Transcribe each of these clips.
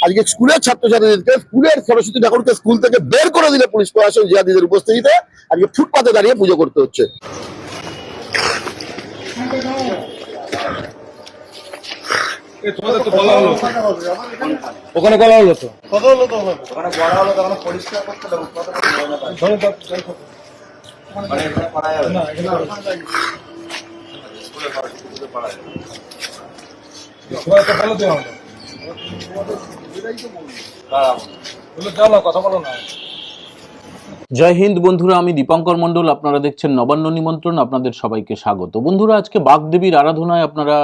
আজকে স্কুলের ছাত্রছাত্রীদেরকে স্কুলের সরস্বতী ঠাকুরকে স্কুল থেকে বের করে দিলে পুলিশ প্রশাসন জিহাদিদের উপস্থিতিতে আজকে ফুটপাতে দাঁড়িয়ে পুজো করতে হচ্ছে। ওখানে বলা হলো তো ওখানে বড় হলো তখন পরিষ্কার করতে কথা বলো না। জয় হিন্দ বন্ধুরা, আমি দীপঙ্কর মণ্ডল, আপনারা দেখছেন নবান্ন নিমন্ত্রণ। আপনাদের সবাইকে স্বাগত। বন্ধুরা, আজকে বাগদেবীর আরাধনায় আপনারা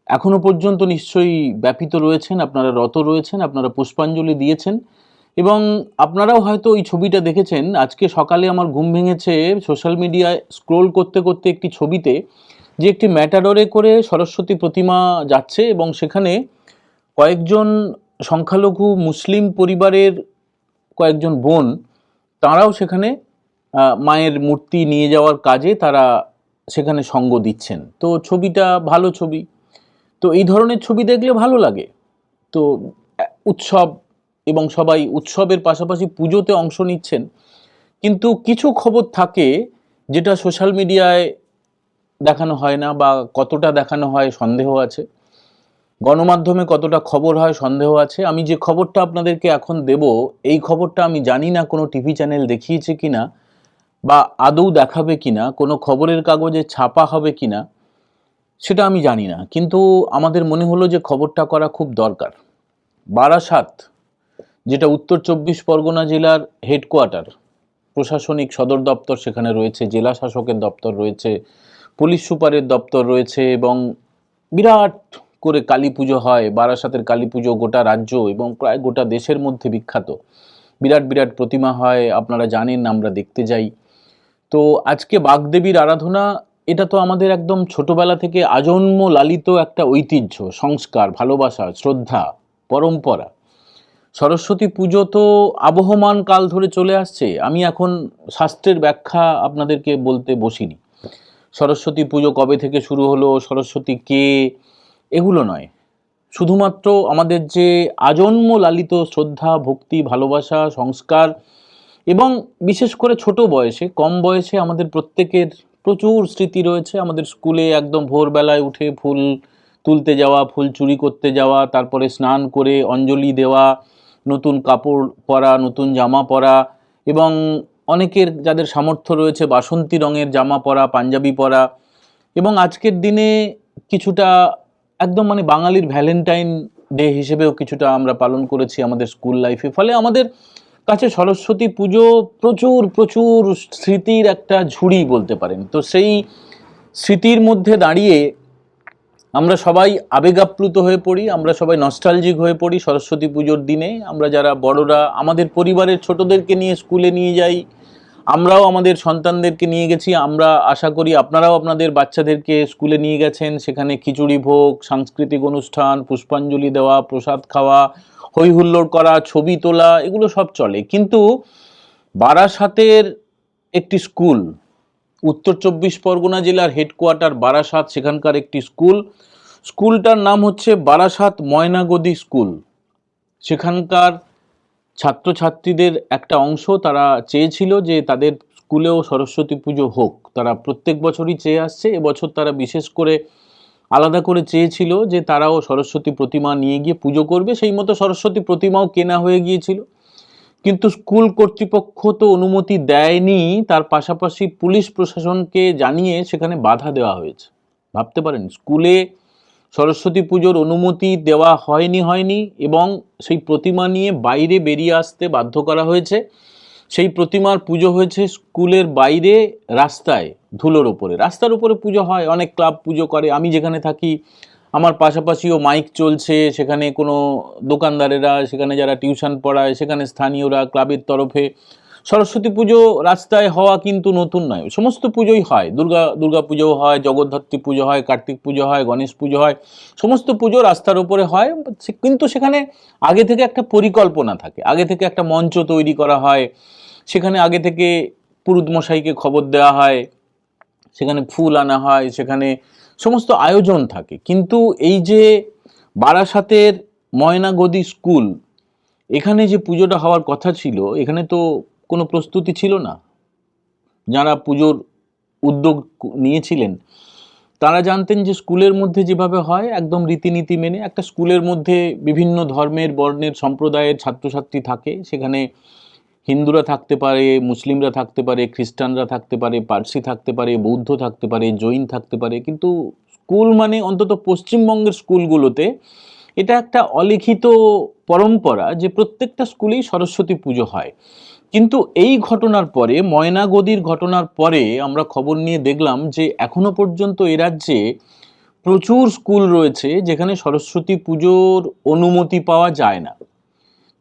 এখনো পর্যন্ত নিশ্চয়ই ব্যাপিত রয়েছেন, আপনারা রত রয়েছেন, আপনারা পুষ্পাঞ্জলি দিয়েছেন এবং আপনারাও হয়তো ওই ছবিটা দেখেছেন। আজকে সকালে আমার ঘুম ভেঙেছে সোশ্যাল মিডিয়ায় স্ক্রোল করতে করতে একটি ছবিতে, যে একটি ম্যাটাডোরে করে সরস্বতী প্রতিমা যাচ্ছে এবং সেখানে কয়েকজন সংখ্যালঘু মুসলিম পরিবারের কয়েকজন বোন, তারাও সেখানে মায়ের মূর্তি নিয়ে যাওয়ার কাজে তারা সেখানে সঙ্গ দিচ্ছেন। তো ছবিটা ভালো ছবি, তো এই ধরনের ছবি দেখলে ভালো লাগে। তো উৎসব এবং সবাই উৎসবের পাশাপাশি পুজোতে অংশ নিচ্ছেন, কিন্তু কিছু খবর থাকে যেটা সোশ্যাল মিডিয়ায় দেখানো হয় না, বা কতটা দেখানো হয় সন্দেহ আছে, গণমাধ্যমে কতটা খবর হয় সন্দেহ আছে। আমি যে খবরটা আপনাদেরকে এখন দেব, এই খবরটা আমি জানি না কোনো টিভি চ্যানেল দেখিয়েছে কিনা বা আদৌ দেখাবে কিনা, কোনো খবরের কাগজে ছাপা হবে কিনা সেটা আমি জানি না, কিন্তু আমাদের মনে হলো যে খবরটা করা খুব দরকার। বারাসাত, যেটা উত্তর 24 পরগনা জেলার হেডকোয়ার্টার, প্রশাসনিক সদর দপ্তর সেখানে রয়েছে, জেলা শাসকের দপ্তর রয়েছে, পুলিশ সুপারের দপ্তর রয়েছে এবং বিরাট করে কালী পুজো হয়। বারাসাতের কালী পুজো গোটা রাজ্য এবং প্রায় গোটা দেশের মধ্যে বিখ্যাত। বিরাট বিরাট প্রতিমা হয়, আপনারা জানেন, আমরা দেখতে যাই। তো আজকে বাগদেবীর আরাধনা, এটা তো আমাদের একদম ছোটবেলা থেকে আজন্ম লালিত একটা ঐতিহ্য, সংস্কার, ভালোবাসা, শ্রদ্ধা, পরম্পরা। সরস্বতী পুজো তো আবহমান কাল ধরে চলে আসছে। আমি এখন শাস্ত্রের ব্যাখ্যা আপনাদেরকে বলতে বসিনি। সরস্বতী পুজো কবে থেকে শুরু হলো, সরস্বতী কে, এগুলো নয়। শুধুমাত্র আমাদের যে আজন্ম লালিত শ্রদ্ধা, ভক্তি, ভালোবাসা, সংস্কার এবং বিশেষ করে ছোট বয়সে, কম বয়সে আমাদের প্রত্যেকের প্রচুর স্মৃতি রয়েছে। আমাদের স্কুলে একদম ভোরবেলায় উঠে ফুল তুলতে যাওয়া, ফুল চুরি করতে যাওয়া, তারপরে স্নান করে অঞ্জলি দেওয়া, নতুন কাপড় পরা, নতুন জামা পরা এবং অনেকের যাদের সামর্থ্য রয়েছে বাসন্তী রঙের জামা পরা, পাঞ্জাবি পরা। এবং আজকের দিনে কিছুটা একদম বাঙালির ভ্যালেন্টাইন ডে হিসেবেও কিছুটা আমরা পালন করেছি আমাদের স্কুল লাইফে। ফলে আমাদের কাছে সরস্বতী পুজো প্রচুর প্রচুর স্মৃতির একটা ঝুড়ি বলতে পারেন। তো সেই স্মৃতির মধ্যে দাঁড়িয়ে আমরা সবাই আবেগাপ্লুত হয়ে পড়ি, আমরা সবাই নস্টালজিক হয়ে পড়ি সরস্বতী পুজোর দিনে। আমরা যারা বড়রা আমাদের পরিবারের ছোটদেরকে নিয়ে স্কুলে নিয়ে যাই, আমরাও আমাদের সন্তানদেরকে নিয়ে গেছি, আমরা আশা করি আপনারাও আপনাদের বাচ্চাদেরকে স্কুলে নিয়ে গেছেন। সেখানে খিচুড়ি ভোগ, সাংস্কৃতিক অনুষ্ঠান, পুষ্পাঞ্জলি দেওয়া, প্রসাদ খাওয়া, হই হুল্লোড় করা, ছবি তোলা, এগুলো সব চলে। কিন্তু বারাসাতের একটি স্কুল, উত্তর 24 পরগনা জেলার হেডকোয়ার্টার বারাসাত, সেখানকার একটি স্কুলটার নাম হচ্ছে বারাসাত ময়নাগদি স্কুল। সেখানকার ছাত্রছাত্রীদের একটা অংশ তারা চেয়েছিল যে তাদের স্কুলেও সরস্বতী পুজো হোক। তারা প্রত্যেক বছরই চেয়ে আসছে, এবছর তারা বিশেষ করে আলাদা করে চেয়েছিল যে তারাও সরস্বতী প্রতিমা নিয়ে গিয়ে পুজো করবে। সেই মতো সরস্বতী প্রতিমাও কেনা হয়ে গিয়েছিল, কিন্তু স্কুল কর্তৃপক্ষ তো অনুমতি দেয়নি। তার পাশাপাশি পুলিশ প্রশাসনকে জানিয়ে সেখানে বাধা দেওয়া হয়েছে। ভাবতে পারেন, স্কুলে সরস্বতী পুজোর অনুমতি দেওয়া হয়নি এবং সেই প্রতিমা নিয়ে বাইরে বেরিয়ে আসতে বাধ্য করা হয়েছে। সেই প্রতিমার পুজো হয়েছে স্কুলের বাইরে, রাস্তায়, ধুলোর ওপরে। রাস্তার উপরে পুজো হয়, অনেক ক্লাব পুজো করে। আমি যেখানে থাকি আমার পাশাপাশিও মাইক চলছে, সেখানে কোনো দোকানদারেরা, সেখানে যারা টিউশন পড়ায়, সেখানে স্থানীয়রা, ক্লাবের তরফে সরস্বতী পুজো রাস্তায় হওয়া কিন্তু নতুন নয়। সমস্ত পুজোই হয়, দুর্গা পুজো হয়, জগদ্ধাত্রী পুজো হয়, কার্তিক পুজো হয়, গণেশ পুজো হয়, সমস্ত পুজো রাস্তার উপরে হয়। কিন্তু সেখানে আগে থেকে একটা পরিকল্পনা থাকে, আগে থেকে একটা মঞ্চ তৈরি করা হয়, সেখানে আগে থেকে পুরুত মশাইকে খবর দেওয়া হয়, সেখানে ফুল আনা হয়, সেখানে সমস্ত আয়োজন থাকে। কিন্তু এই যে বারাসাতের ময়নাগদি স্কুল, এখানে যে পুজোটা হওয়ার কথা ছিল, এখানে তো কোনো প্রস্তুতি ছিল না। যারা পুজোর উদ্যোগ নিয়েছিলেন তারা জানতেন যে স্কুলের মধ্যে যেভাবে হয় একদম রীতিনীতি মেনে, একটা স্কুলের মধ্যে বিভিন্ন ধর্মের, বর্ণের, সম্প্রদায়ের ছাত্রছাত্রী থাকে। সেখানে হিন্দুরা থাকতে পারে, মুসলিমরা থাকতে পারে, খ্রিস্টানরা থাকতে পারে, পার্সি থাকতে পারে, বৌদ্ধ থাকতে পারে, জৈন থাকতে পারে। কিন্তু স্কুল মানে, অন্তত পশ্চিমবঙ্গের স্কুলগুলোতে এটা একটা অলিখিত পরম্পরা যে প্রত্যেকটা স্কুলেই সরস্বতী পুজো হয়। কিন্তু এই ঘটনার পরে, ময়নাগদির ঘটনার পরে আমরা খবর নিয়ে দেখলাম যে এখনো পর্যন্ত এ রাজ্যে প্রচুর স্কুল রয়েছে যেখানে সরস্বতী পুজোর অনুমতি পাওয়া যায় না।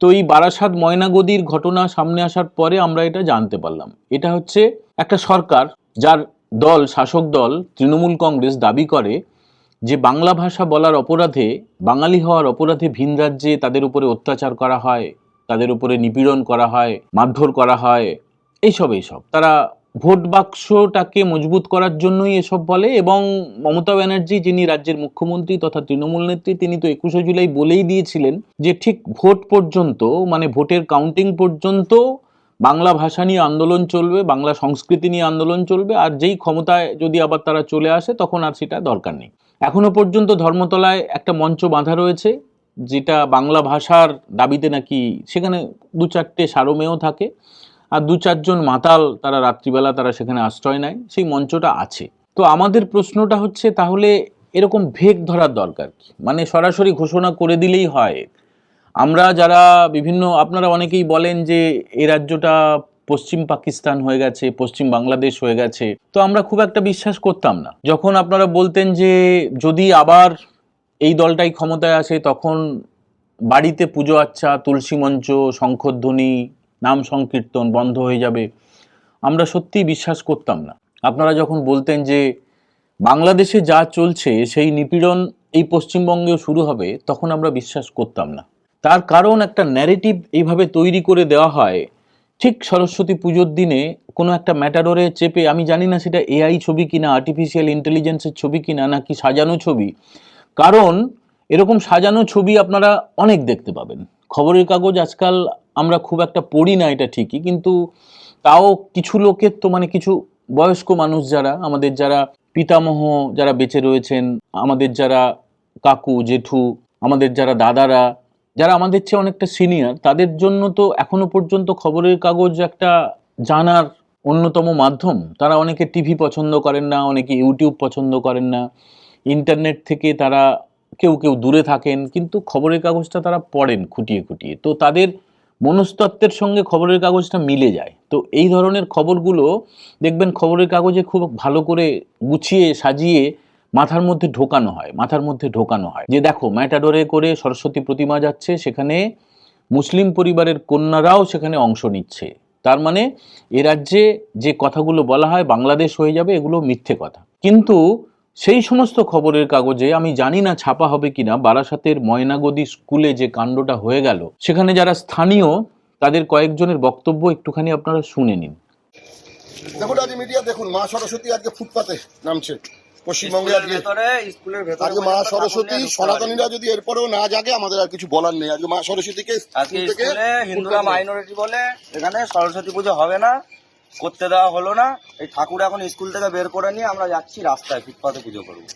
তো এই বারাসাত ময়নাগদির ঘটনা সামনে আসার পরে আমরা এটা জানতে পারলাম। এটা হচ্ছে একটা সরকার, যার দল, শাসক দল তৃণমূল কংগ্রেস, দাবি করে যে বাংলা ভাষা বলার অপরাধে, বাঙালি হওয়ার অপরাধে ভিন রাজ্যে তাদের উপরে অত্যাচার করা হয়, তাদের উপরে নিপীড়ন করা হয়, মারধর করা হয়, এইসব। তারা ভোট বাক্সটাকে মজবুত করার জন্যই এসব বলে। এবং মমতা ব্যানার্জি, যিনি রাজ্যের মুখ্যমন্ত্রী তথা তৃণমূল নেত্রী, তিনি তো 21শে জুলাই বলেই দিয়েছিলেন যে ঠিক ভোট পর্যন্ত, মানে ভোটের কাউন্টিং পর্যন্ত বাংলা ভাষা নিয়ে আন্দোলন চলবে, বাংলা সংস্কৃতি নিয়ে আন্দোলন চলবে, আর যেই ক্ষমতায় যদি আবার তারা চলে আসে তখন আর সেটা দরকার নেই। এখনো পর্যন্ত ধর্মতলায় একটা মঞ্চ বাঁধা রয়েছে, যেটা বাংলা ভাষার দাবিতে নাকি সেখানে 2-4টে সারমেয় থাকে, আর 2-4জন মাতাল তারা রাত্রিবেলা তারা সেখানে আশ্রয় নেয়, সেই মঞ্চটা আছে। তো আমাদের প্রশ্নটা হচ্ছে, তাহলে এরকম ভেগ ধরার দরকার কি? মানে সরাসরি ঘোষণা করে দিলেই হয়। আমরা যারা বিভিন্ন, আপনারা অনেকেই বলেন যে এই রাজ্যটা পশ্চিম পাকিস্তান হয়ে গেছে, পশ্চিম বাংলাদেশ হয়ে গেছে, তো আমরা খুব একটা বিশ্বাস করতাম না। যখন আপনারা বলতেন যে যদি আবার এই দলটাই ক্ষমতায় আসে তখন বাড়িতে পুজো আচ্ছা, তুলসী মঞ্চ, শঙ্খধ্বনি, নাম সংকীর্তন বন্ধ হয়ে যাবে, আমরা সত্যিই বিশ্বাস করতাম না। আপনারা যখন বলতেন যে বাংলাদেশে যা চলছে সেই নিপীড়ন এই পশ্চিমবঙ্গেও শুরু হবে, তখন আমরা বিশ্বাস করতাম না। তার কারণ একটা ন্যারেটিভ এইভাবে তৈরি করে দেওয়া হয়, ঠিক সরস্বতী পুজোর দিনে কোনো একটা ম্যাটাডোরে চেপে, আমি জানি না সেটা এআই ছবি কিনা, আর্টিফিশিয়াল ইন্টেলিজেন্সের ছবি কিনা, নাকি সাজানো ছবি। কারণ এরকম সাজানো ছবি আপনারা অনেক দেখতে পাবেন। খবরের কাগজ আজকাল আমরা খুব একটা পড়ি না, এটা ঠিকই, কিন্তু তাও কিছু লোকের তো, মানে কিছু বয়স্ক মানুষ যারা, আমাদের যারা পিতামহ যারা বেঁচে রয়েছেন, আমাদের যারা কাকু জেঠু, আমাদের যারা দাদারা, যারা আমাদের চেয়ে অনেকটা সিনিয়র, তাদের জন্য তো এখনো পর্যন্ত খবরের কাগজ একটা জানার অন্যতম মাধ্যম। তারা অনেকে টিভি পছন্দ করেন না, অনেকে ইউটিউব পছন্দ করেন না, ইন্টারনেট থেকে তারা কেউ দূরে থাকেন, কিন্তু খবরের কাগজটা তারা পড়েন খুঁটিয়ে খুঁটিয়ে। তো তাদের মনস্তত্ত্বের সঙ্গে খবরের কাগজটা মিলে যায়। তো এই ধরনের খবরগুলো দেখবেন খবরের কাগজে খুব ভালো করে গুছিয়ে সাজিয়ে মাথার মধ্যে ঢোকানো হয় যে দেখো ম্যাটাডোরে করে সরস্বতী প্রতিমা যাচ্ছে, সেখানে মুসলিম পরিবারের কন্যারাও সেখানে অংশ নিচ্ছে। তার মানে এ রাজ্যে যে কথাগুলো বলা হয় বাংলাদেশ হয়ে যাবে, এগুলো মিথ্যে কথা। কিন্তু সেই সমস্ত খবরের কাগজে, আমি জানি না ছাপা হবে কিনা, বারাসাতের ময়নাগদি স্কুলে যে কাণ্ডটা হয়ে গেল, সেখানে যারা স্থানীয় তাদের কয়েকজনের বক্তব্য একটুখানি আপনারা শুনে নিন। দেখুন আজ মিডিয়া দেখুন, মা সরস্বতী আজকে ফুটপাতে নামছে পশ্চিমবঙ্গে। আজকে মা সরস্বতী, সনাতনীরা যদি এরপরেও না জাগে, আমাদের আর কিছু বলার নেই। আজকে মা সরস্বতীকে হিন্দুরা মাইনরিটি বলে এখানে সরস্বতী পুজো হবে না, করতে দেওয়া হলো না। এই ঠাকুর এখন স্কুল থেকে বের করে নিয়ে আমরা যাচ্ছি রাস্তায় ফুটপাতে পুজো করবো।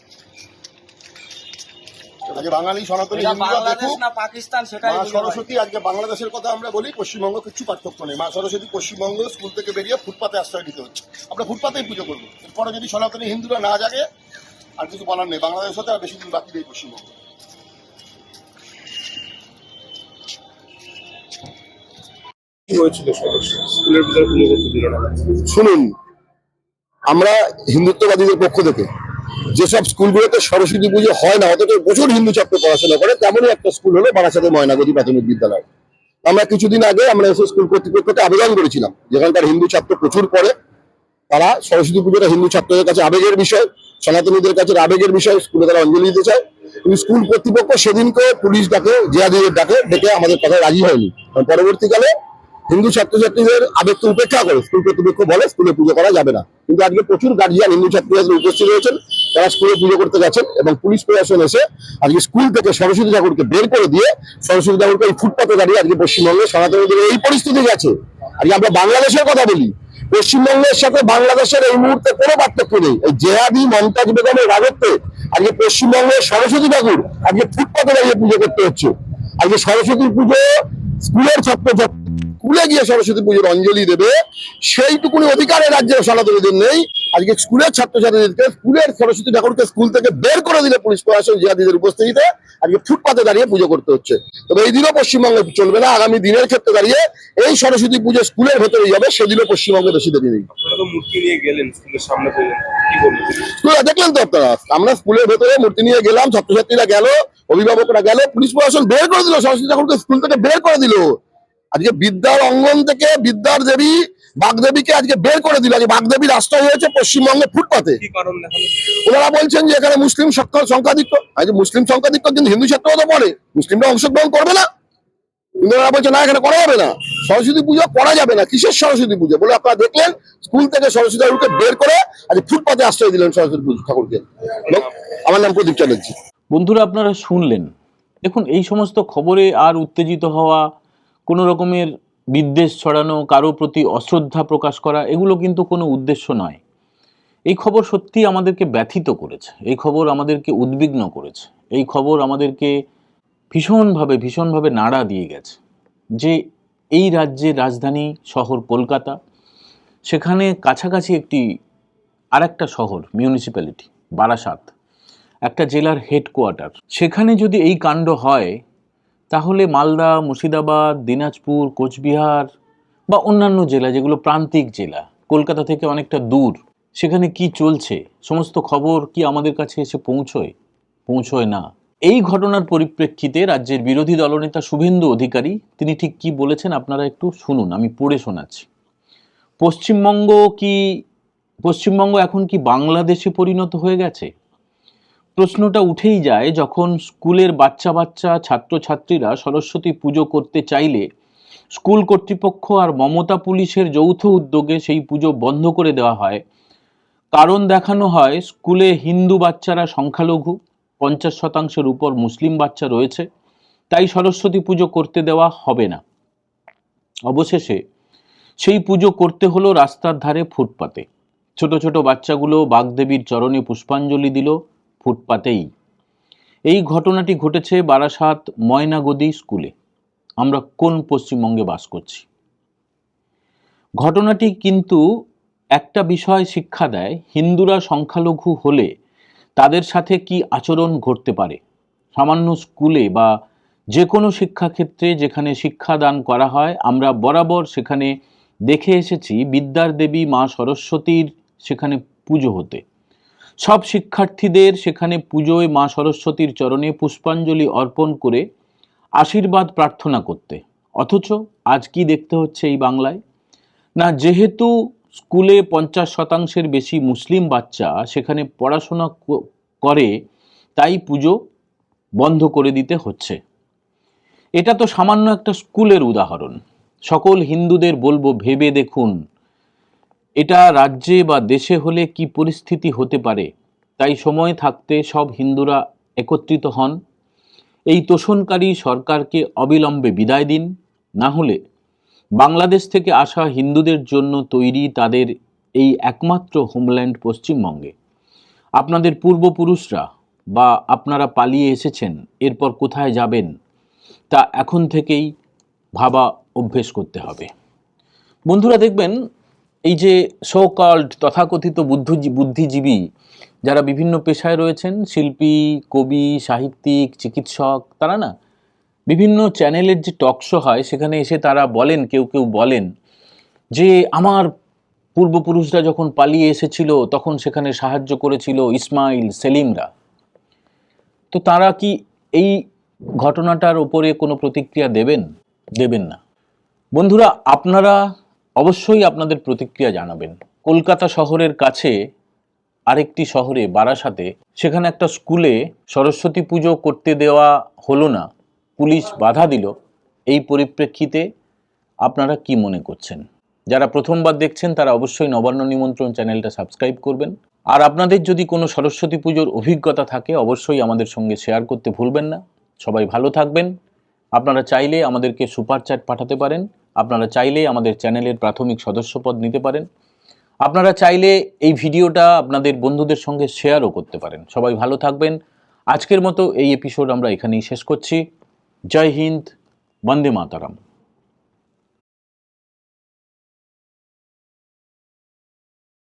আজকে বাঙালি সনাতনী হিন্দুরা দেখুক, না পাকিস্তান, সেটাই মা সরস্বতী আজকে বাংলাদেশের কথা আমরা বলি, পশ্চিমবঙ্গ কিছু পার্থক্য নেই। মা সরস্বতী পশ্চিমবঙ্গ স্কুল থেকে বেরিয়ে ফুটপাতে আশ্রয় দিতে হচ্ছে, আমরা ফুটপাতেই পুজো করবো। এরপরে যদি সনাতনী হিন্দুরা না জাগে, আর কিছু বলার নেই। বাংলাদেশ হতে আর বেশি দিন বাকি নেই পশ্চিমবঙ্গ। শুনুন, আমরা হিন্দুত্ববাদীদের পক্ষ থেকে যেসব স্কুলগুলোতে সরস্বতী পুজো হয় না, অথচ প্রচুর হিন্দু ছাত্র পড়াশোনা করে, তেমনই একটা স্কুল হলো বারাসাতের ময়নাগদি প্রাথমিক বিদ্যালয়। আমরা কিছুদিন আগে আমরা এসে স্কুল কর্তৃপক্ষকে আবেদন করেছিলাম, যেখানকার হিন্দু ছাত্র প্রচুর পড়ে, তারা সরস্বতী পুজোটা হিন্দু ছাত্রদের কাছে আবেগের বিষয়, সনাতনীদের কাছে আবেগের বিষয়, স্কুলে তারা অঞ্জলি দিতে চায়। কিন্তু স্কুল কর্তৃপক্ষ সেদিনকে পুলিশ ডাকে, জিয়াদিদের ডেকে আমাদের কথায় রাজি হয়নি। পরবর্তীকালে হিন্দু ছাত্রছাত্রীদের আবেগকে উপেক্ষা করে স্কুল কর্তৃপক্ষ বলে স্কুলে পুজো করা যাবে না। কিন্তু আজকে প্রচুর গার্জিয়ান হিন্দু ছাত্রছাত্রী উপস্থিত হয়েছেন, তারা স্কুলে পুজো করতে গেছেন এবং পুলিশ প্রশাসন এসে আজকে স্কুল থেকে সরস্বতী ঠাকুরকে বের করে দিয়ে সরস্বতী ঠাকুরকে এই ফুটপাতে দাঁড়িয়ে আজকে পশ্চিমবঙ্গে সনাতনীদের এই পরিস্থিতি গেছে। আজকে আমরা বাংলাদেশের কথা বলি, পশ্চিমবঙ্গের সাথে বাংলাদেশের এই মুহূর্তে কোনো পার্থক্য নেই। এই জেহাদি মমতাজ বেগমের রাজত্বে আজকে পশ্চিমবঙ্গের সরস্বতী ঠাকুর আজকে ফুটপাতে দাঁড়িয়ে পুজো করতে হচ্ছে। আজকে সরস্বতী পুজো স্কুলের ছাত্রছাত্রী স্কুলে গিয়ে সরস্বতী পুজোর অঞ্জলি দেবে, সেইটুকুনি অধিকার এই রাজ্যের সনাতনীদের নেই। আজকে স্কুলের ছাত্রছাত্রীদেরকে স্কুলের সরস্বতী ঠাকুরকে স্কুল থেকে বের করে দিলে পুলিশ প্রশাসন জিহাদিদের উপস্থিতিতে আজকে ফুটপাতে দাঁড়িয়ে পুজো করতে হচ্ছে। তবে এই দিনও পশ্চিমবঙ্গে চলবে না। আগামী দিনের ক্ষেত্রে দাঁড়িয়ে এই সরস্বতী পুজো স্কুলের ভেতরে যাবে, সেদিনও পশ্চিমবঙ্গে বেশি দেরি নেই। আপনারা তো মূর্তি নিয়ে গেলেন স্কুলের সামনে থেকে, কি বলবেন? স্কুলে দেখলেন তো আপনারা, আমরা স্কুলের ভেতরে মূর্তি নিয়ে গেলাম, ছাত্রছাত্রীরা গেল, অভিভাবকরা গেল, পুলিশ প্রশাসন বের করে দিল, সরস্বতী ঠাকুরকে স্কুল থেকে বের করে দিল। আজকে বিদ্যার অঙ্গন থেকে বিদ্যার দেবী বাগদেবীকে আজকে বের করে দিল। আজকে বাগদেবীর আশ্রয় হয়েছে পশ্চিমবঙ্গে ফুটপাতে। কি কারণ দেখানো? ওনারা বলছেন যে এখানে মুসলিম সংখ্যাধিক্য, আজকে মুসলিম সংখ্যাধিক্য কিন্তু হিন্দু ছাত্রও তো পড়ে, মুসলিমরা অংশগ্রহণ করবে না। কিন্তু ওনারা বলছে না, এখানে করা যাবে না, সরস্বতী পুজো করা যাবে না। কিসের সরস্বতী পুজো বলে আপনারা দেখলেন, স্কুল থেকে সরস্বতী ঠাকুরকে বের করে আজকে ফুটপাতে আশ্রয় দিলেন সরস্বতী পুজো ঠাকুরকে। আমার নাম প্রদীপ চ্যাটার্জি। বন্ধুরা, আপনারা শুনলেন। দেখুন, এই সমস্ত খবরে আর উত্তেজিত হওয়া, কোনো রকমের বিদ্বেষ ছড়ানো, কারো প্রতি অশ্রদ্ধা প্রকাশ করা, এগুলো কিন্তু কোনো উদ্দেশ্য নয়। এই খবর সত্যি আমাদেরকে ব্যথিত করেছে, এই খবর আমাদেরকে উদ্বিগ্ন করেছে, এই খবর আমাদেরকে ভীষণভাবে নাড়া দিয়ে গেছে যে এই রাজ্যের রাজধানী শহর কলকাতা, সেখানে কাছাকাছি আরেকটা শহর মিউনিসিপ্যালিটি বারাসাত, একটা জেলার হেডকোয়ার্টার, সেখানে যদি এই কাণ্ড হয় তাহলে মালদা, মুর্শিদাবাদ, দিনাজপুর, কোচবিহার বা অন্যান্য জেলা যেগুলো প্রান্তিক জেলা, কলকাতা থেকে অনেকটা দূর, সেখানে কি চলছে সমস্ত খবর কি আমাদের কাছে এসে পৌঁছয় না। এই ঘটনার পরিপ্রেক্ষিতে রাজ্যের বিরোধী দলনেতা শুভেন্দু অধিকারী তিনি ঠিক কি বলেছেন আপনারা একটু শুনুন, আমি পড়ে শোনাচ্ছি। পশ্চিমবঙ্গ এখন কি বাংলাদেশে পরিণত হয়ে গেছে? প্রশ্নটা উঠেই যায় যখন স্কুলের বাচ্চা ছাত্রছাত্রীরা সরস্বতী পুজো করতে চাইলে স্কুল কর্তৃপক্ষ আর মমতা পুলিশের যৌথ উদ্যোগে সেই পুজো বন্ধ করে দেওয়া হয়। কারণ দেখানো হয় স্কুলে হিন্দু বাচ্চারা সংখ্যালঘু, 50% উপর মুসলিম বাচ্চা রয়েছে, তাই সরস্বতী পুজো করতে দেওয়া হবে না। অবশেষে সেই পুজো করতে হলো রাস্তার ধারে ফুটপাতে। ছোট ছোট বাচ্চাগুলো বাগদেবীর চরণে পুষ্পাঞ্জলি দিল ফুটপাতেই। এই ঘটনাটি ঘটেছে বারাসাত ময়নাগদি স্কুলে। আমরা কোন পশ্চিমবঙ্গে বাস করছি? ঘটনাটি কিন্তু একটা বিষয় শিক্ষা দেয়, হিন্দুরা সংখ্যালঘু হলে তাদের সাথে কি আচরণ ঘটতে পারে। সামান্য স্কুলে বা যে কোনো শিক্ষাক্ষেত্রে যেখানে শিক্ষাদান করা হয়, আমরা বরাবর সেখানে দেখে এসেছি বিদ্যার দেবী মা সরস্বতীর সেখানে পুজো হতে। সব শিক্ষার্থীদের সেখানে পুজোয় মা সরস্বতীর চরণে পুষ্পাঞ্জলি অর্পণ করে আশীর্বাদ প্রার্থনা করতে। অথচ আজ কি দেখতে হচ্ছে এই বাংলায়? না, যেহেতু স্কুলে 50% বেশি মুসলিম বাচ্চা সেখানে পড়াশোনা করে, তাই পুজো বন্ধ করে দিতে হচ্ছে। এটা তো সামান্য একটা স্কুলের উদাহরণ। সকল হিন্দুদের বলবো, ভেবে দেখুন এটা রাজ্যে বা দেশে হলে কি পরিস্থিতি হতে পারে। তাই সময় থাকতে সব হিন্দুরা একত্রিত হন, এই তোষণকারী সরকারকে অবিলম্বে বিদায় দিন। না হলে বাংলাদেশ থেকে আসা হিন্দুদের জন্য তৈরি তাদের এই একমাত্র হোমল্যান্ড পশ্চিমবঙ্গে আপনাদের পূর্বপুরুষরা বা আপনারা পালিয়ে এসেছেন, এরপর কোথায় যাবেন তা এখন থেকেই ভাবা অভ্যেস করতে হবে। বন্ধুরা, দেখবেন এই যে সো কল্ড তথাকথিত বুদ্ধিজীবী যারা বিভিন্ন পেশায় রয়েছেন, শিল্পী, কবি, সাহিত্যিক, চিকিৎসক, তারা না বিভিন্ন চ্যানেলের যে টক শো হয় সেখানে এসে তারা বলেন, কেউ বলেন যে আমার পূর্বপুরুষরা যখন পালিয়ে এসেছিল তখন সেখানে সাহায্য করেছিল ইসমাইল, সেলিমরা। তো তারা কি এই ঘটনাটার উপরে কোনো প্রতিক্রিয়া দেবেন না? বন্ধুরা, আপনারা অবশ্যই আপনাদের প্রতিক্রিয়া জানাবেন। কলকাতা শহরের কাছে আরেকটি শহরে বারাসাতে, সেখানে একটা স্কুলে সরস্বতী পুজো করতে দেওয়া হলো না, পুলিশ বাধা দিল। এই পরিপ্রেক্ষিতে আপনারা কি মনে করছেন? যারা প্রথমবার দেখছেন তারা অবশ্যই নবান্ন নিমন্ত্রণ চ্যানেলটা সাবস্ক্রাইব করবেন। আর আপনাদের যদি কোনো সরস্বতী পুজোর অভিজ্ঞতা থাকে অবশ্যই আমাদের সঙ্গে শেয়ার করতে ভুলবেন না। সবাই ভালো থাকবেন। আপনারা চাইলে আমাদেরকে সুপার চ্যাট পাঠাতে পারেন, আপনারা চাইলে আমাদের চ্যানেলের প্রাথমিক সদস্যপদ নিতে পারেন, আপনারা চাইলে এই ভিডিওটা আপনাদের বন্ধুদের সঙ্গে শেয়ারও করতে পারেন। সবাই ভালো থাকবেন। আজকের মতো এই এপিসোড আমরা এখানেই শেষ করছি। জয় হিন্দ, বন্দে মাতরম।